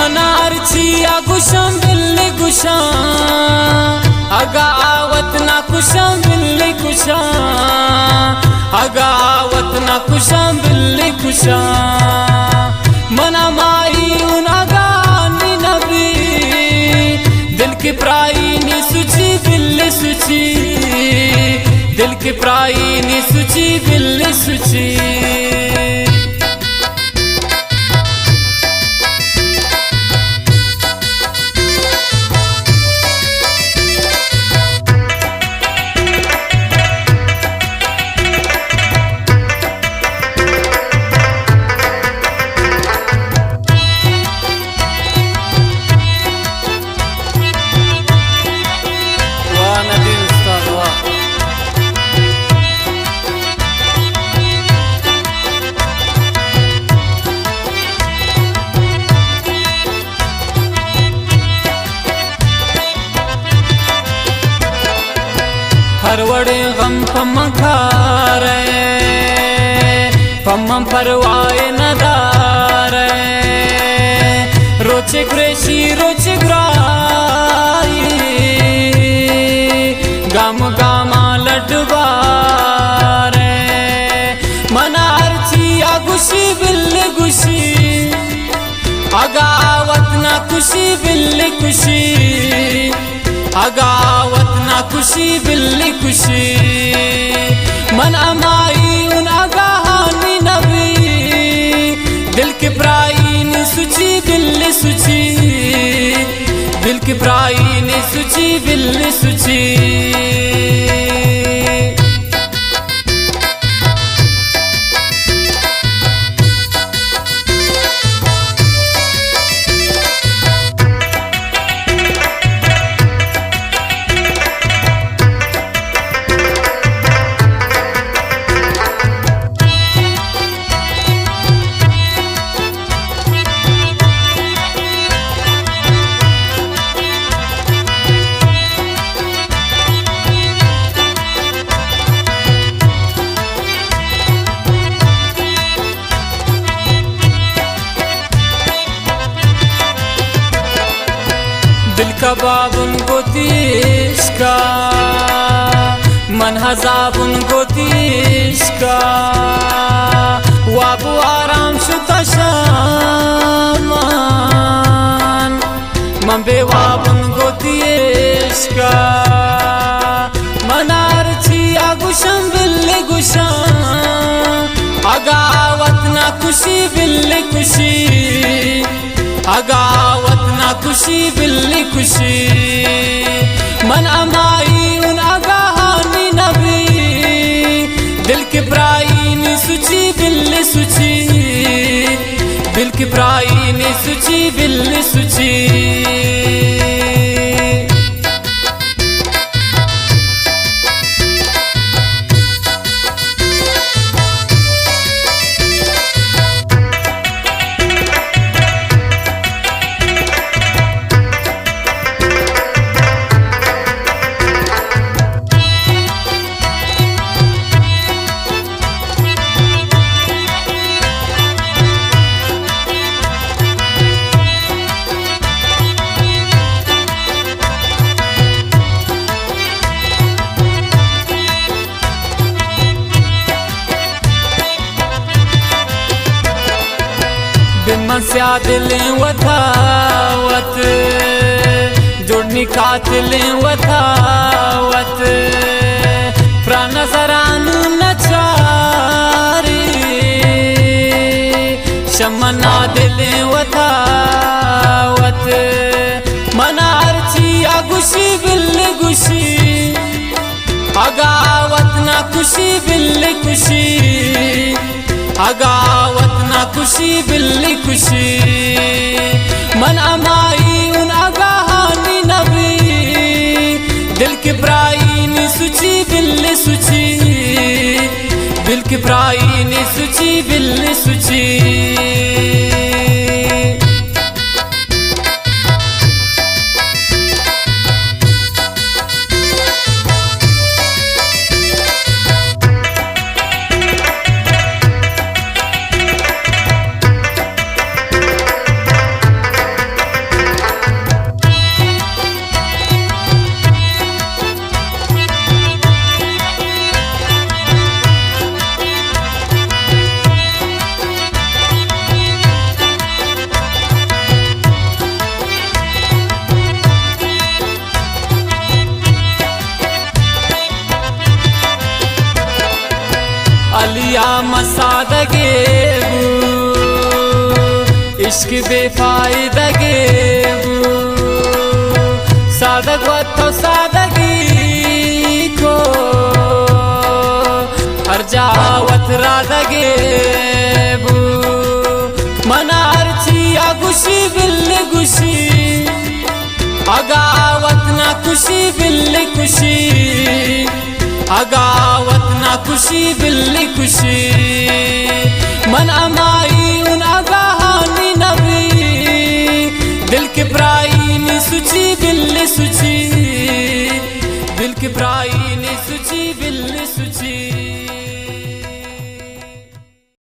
मनारची आगुशम बिल्ली गुशा अगावत ना कुशम बिल्ली कुशा अगावत ना कुशम बिल्ली कुशा मना माई उन अगानी नबी दिल की प्राई नी सुची बिल्ली सुची दिल की प्राई नी सुची बिल्ली सुची हरवड़े गम फम खारे फम परवाए नदारे रोचे ग्रेशी रोचे ग्राई गाम गामा लडवारे मनारची आगुशी बिल्ली गुशी अगावत ना खुशी बिल्ली खुशी अगावत ना खुशी बिल्ली खुशी मन अमाई उन अगाहानी नबी दिल की प्राई नी सुची बिल्ली सुची दिल की प्राई नी सुची बिल्ली सुची दिल का बाबुन गोतीश का मन हजाबुन गोतीश का वाबु आराम शुता शामान मंबे वाबुन गोतीश का मनारची आगुशम बिल्ली गुशा अगावत ना खुशी बिल्ली खुशी अगावत ना खुशी बिल्ली खुशी मन अमाई उन अगाहानी नबी दिल की प्राई नी सुची बिल्ली सुची दिल की प्राई नी सुची बिल्ली सुची बिमस्या दिलें वथावत जोड़नी कातिलें वथावत प्राण जरानु नचारी शमना दिलें वथावत मनारची आगुशी बिल्ली गुशी अगावत ना खुशी बिल्ली खुशी अगावत ना खुशी बिल्ली खुशी मन अमाई उन अगाहानी नबी दिल की प्राई नी सुची बिल्ली सुची दिल की प्राई नी सुची बिल्ली सुची सादगेबू इश्क बेफायदा गेबू सादग वत्तो सादगी को हर जावत रादगेबू मनारची गुशी बिल्ल गुशी अगावत ना खुशी बिल्ल खुशी अगावत ना खुशी बिल्ल खुशी मन अमाई उन अगाहानी नबी दिल के प्राई नी सुची बिल्ल सुची दिल के प्राई नी सुची बिल्ल सुची।